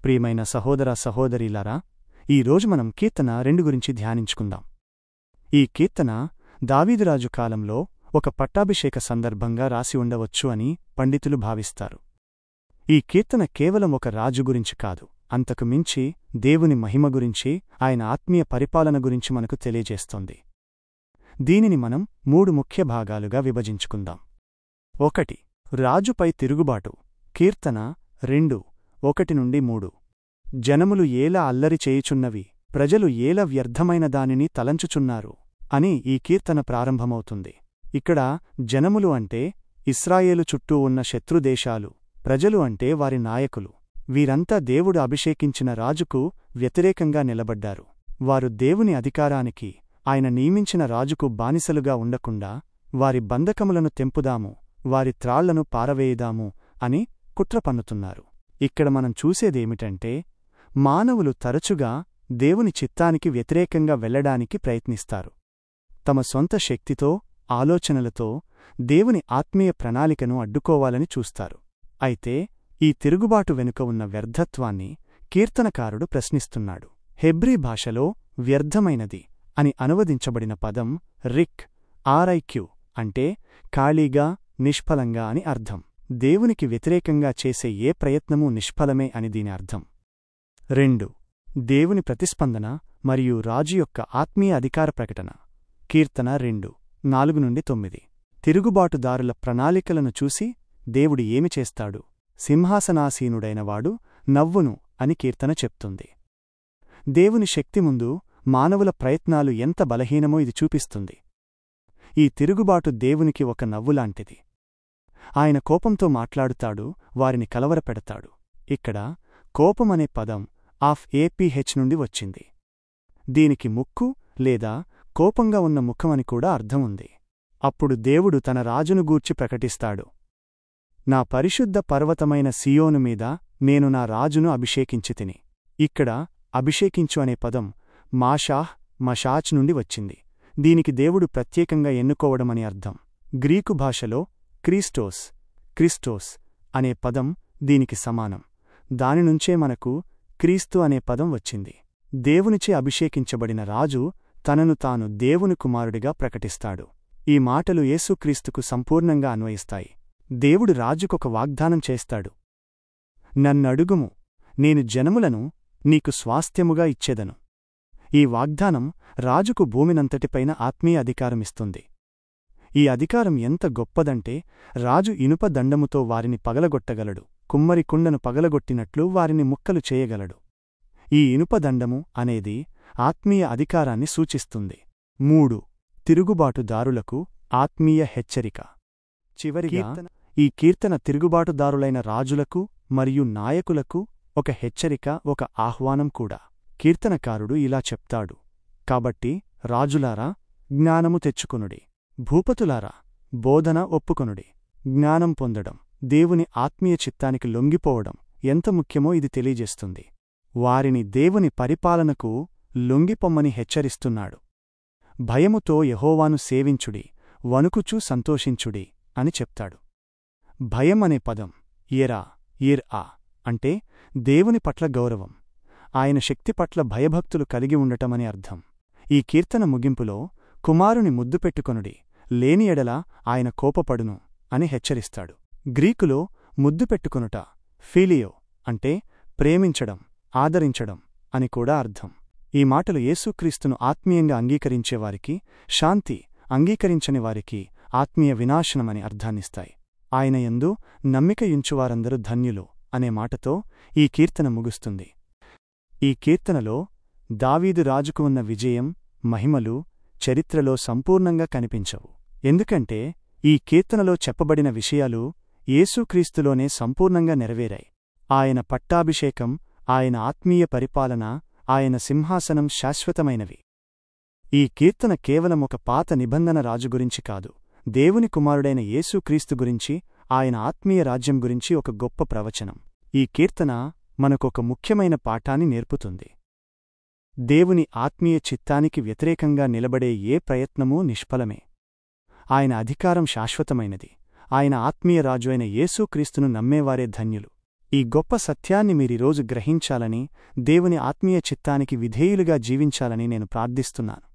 ప్రియమైన సహోదర సహోదరీలారా, ఈరోజు మనం కీర్తన 2 గురించి ధ్యానించుకుందాం. ఈ కీర్తన దావీదురాజు కాలంలో ఒక పట్టాభిషేక సందర్భంగా రాసి ఉండవచ్చు అని పండితులు భావిస్తారు. ఈ కీర్తన కేవలం ఒక రాజు గురించి కాదు, అంతకు మించి దేవుని మహిమ గురించి, ఆయన ఆత్మీయ పరిపాలన గురించి మనకు తెలియజేస్తోంది. దీనిని మనం 3 ముఖ్య భాగాలుగా విభజించుకుందాం. 1. రాజుపై తిరుగుబాటు. కీర్తన 2, 1-3. జనములు ఏల అల్లరి చేయుచున్నవి, ప్రజలు ఏల వ్యర్థమైన దానిని తలంచుచున్నారు అని ఈ కీర్తన ప్రారంభమవుతుంది. ఇక్కడ జనములు అంటే ఇశ్రాయేలు చుట్టూ ఉన్న శత్రుదేశాలు, ప్రజలు అంటే వారి నాయకులు. వీరంతా దేవుడు అభిషేకించిన రాజుకు వ్యతిరేకంగా నిలబడ్డారు. వారు దేవుని అధికారానికి, ఆయన నియమించిన రాజుకు బానిసలుగా ఉండకుండా వారి బంధకములను తెంపుదాము, వారి త్రాళ్లను పారవేయుదాము అని కుట్ర పన్నుతున్నారు. ఇక్కడ మనం చూసేదేమిటంటే, మానవులు తరచుగా దేవుని చిత్తానికి వ్యతిరేకంగా వెళ్లడానికి ప్రయత్నిస్తారు. తమ సొంత శక్తితో, ఆలోచనలతో దేవుని ఆత్మీయ ప్రణాళికను అడ్డుకోవాలని చూస్తారు. అయితే ఈ తిరుగుబాటు వెనుక ఉన్న వ్యర్థత్వాన్ని కీర్తనకారుడు ప్రశ్నిస్తున్నాడు. హెబ్రీ భాషలో వ్యర్థమైనది అని అనువదించబడిన పదం రిక్, అంటే ఖాళీగా, నిష్ఫలంగా అని అర్థం. దేవునికి వ్యతిరేకంగా చేసే ఏ ప్రయత్నమూ నిష్ఫలమే అని దీని అర్థం. 2. దేవుని ప్రతిస్పందన మరియు రాజు యొక్క ఆత్మీయ అధికార ప్రకటన. కీర్తన 2, 4-9. తిరుగుబాటుదారుల ప్రణాళికలను చూసి దేవుడు ఏమి చేస్తాడు? సింహాసనాసీనుడైనవాడు నవ్వును అని కీర్తన చెప్తుంది. దేవుని శక్తి ముందు మానవుల ప్రయత్నాలు ఎంత బలహీనమో ఇది చూపిస్తుంది. ఈ తిరుగుబాటు దేవునికి ఒక నవ్వులాంటిది. ఆయన కోపంతో మాట్లాడుతాడు, వారిని కలవరపెడతాడు. ఇక్కడ కోపమనే పదం APH నుండి వచ్చింది. దీనికి ముక్కు లేదా కోపంగా ఉన్న ముఖమని కూడా అర్థం ఉంది. అప్పుడు దేవుడు తన రాజును గూర్చి ప్రకటిస్తాడు. నా పరిశుద్ధ పర్వతమైన సియోను మీద నేను నా రాజును అభిషేకించితిని. ఇక్కడ అభిషేకించు అనే పదం మషాచ్ నుండి వచ్చింది. దీనికి దేవుడు ప్రత్యేకంగా ఎన్నుకోవడమని అర్థం. గ్రీకు భాషలో క్రిస్టోస్ అనే పదం దీనికి సమానం. దానినుంచే మనకు క్రీస్తు అనే పదం వచ్చింది. దేవునిచే అభిషేకించబడిన రాజు తనను తాను దేవుని కుమారుడిగా ప్రకటిస్తాడు. ఈ మాటలు యేసుక్రీస్తుకు సంపూర్ణంగా అన్వయిస్తాయి. దేవుడు రాజుకొక వాగ్దానం చేస్తాడు. నన్నడుగుము, నేను జనములను నీకు స్వాస్థ్యముగా ఇచ్చెదను. ఈ వాగ్దానం రాజుకు భూమినంతటిపైన ఆత్మీయ అధికారమిస్తుంది. ఈ అధికారం ఎంత గొప్పదంటే, రాజు ఇనుప దండముతో వారిని పగలగొట్టగలడు, కుమ్మరి కుండను పగలగొట్టినట్లు వారిని ముక్కలు చేయగలడు. ఈ ఇనుపదండము అనేది ఆత్మీయ అధికారాన్ని సూచిస్తుంది. 3. తిరుగుబాటుదారులకు ఆత్మీయ హెచ్చరిక. చివరిగా ఈ కీర్తన తిరుగుబాటుదారులైన రాజులకు మరియు నాయకులకు ఒక హెచ్చరిక, ఒక ఆహ్వానం కూడా. కీర్తనకారుడు ఇలా చెప్తాడు: కాబట్టి రాజులారా, జ్ఞానము తెచ్చుకొనుడి, భూపతులారా, బోధన ఒప్పుకొనుడి. జ్ఞానం పొందడం, దేవుని ఆత్మీయ చిత్తానికి లొంగిపోవడం ఎంత ముఖ్యమో ఇది తెలియజేస్తుంది. వారిని దేవుని పరిపాలనకు లొంగిపొమ్మని హెచ్చరిస్తున్నాడు. భయముతో యెహోవాను సేవించుడి, వణుకుచూ సంతోషించుడి అని చెప్తాడు. భయం అనే పదం ఇర్ఆ అంటే దేవుని పట్ల గౌరవం, ఆయన శక్తి పట్ల భయభక్తులు కలిగి ఉండటమని అర్థం. ఈ కీర్తన ముగింపులో కుమారుని ముద్దు పెట్టుకొనుడి, లేని ఎడల ఆయన కోపపడును అని హెచ్చరిస్తాడు. గ్రీకులో ముద్దు పెట్టుకొనుట ఫీలియో అంటే ప్రేమించడం, ఆదరించడం అని కూడా అర్థం. ఈ మాటలు యేసుక్రీస్తును ఆత్మీయంగా అంగీకరించేవారికి శాంతి, అంగీకరించని వారికి ఆత్మీయ వినాశనమని అర్థాన్నిస్తాయి. ఆయన యందు నమ్మికయుంచువారందరూ ధన్యులు అనే మాటతో ఈ కీర్తన ముగుస్తుంది. ఈ కీర్తనలో దావీదు రాజుకు ఉన్న విజయం, మహిమలు చరిత్రలో సంపూర్ణంగా కనిపించవు. ఎందుకంటే ఈ కీర్తనలో చెప్పబడిన విషయాలు యేసుక్రీస్తులోనే సంపూర్ణంగా నెరవేరాయి. ఆయన పట్టాభిషేకం, ఆయన ఆత్మీయ పరిపాలన, ఆయన సింహాసనం శాశ్వతమైనవి. ఈ కీర్తన కేవలం ఒక పాత నిబంధన రాజు గురించి కాదు, దేవుని కుమారుడైన యేసుక్రీస్తు గురించి, ఆయన ఆత్మీయ రాజ్యం గురించి ఒక గొప్ప ప్రవచనం. ఈ కీర్తన మనకొక ముఖ్యమైన పాఠాన్ని నేర్పుతుంది. దేవుని ఆత్మీయ చిత్తానికి వ్యతిరేకంగా నిలబడే ఏ ప్రయత్నమూ నిష్ఫలమే. ఆయన అధికారం శాశ్వతమైనది. ఆయన ఆత్మీయ రాజు అయిన యేసుక్రీస్తును నమ్మేవారే ధన్యులు. ఈ గొప్ప సత్యాన్ని మీరీరోజు గ్రహించాలని, దేవుని ఆత్మీయ చిత్తానికి విధేయులుగా జీవించాలని నేను ప్రార్థిస్తున్నాను.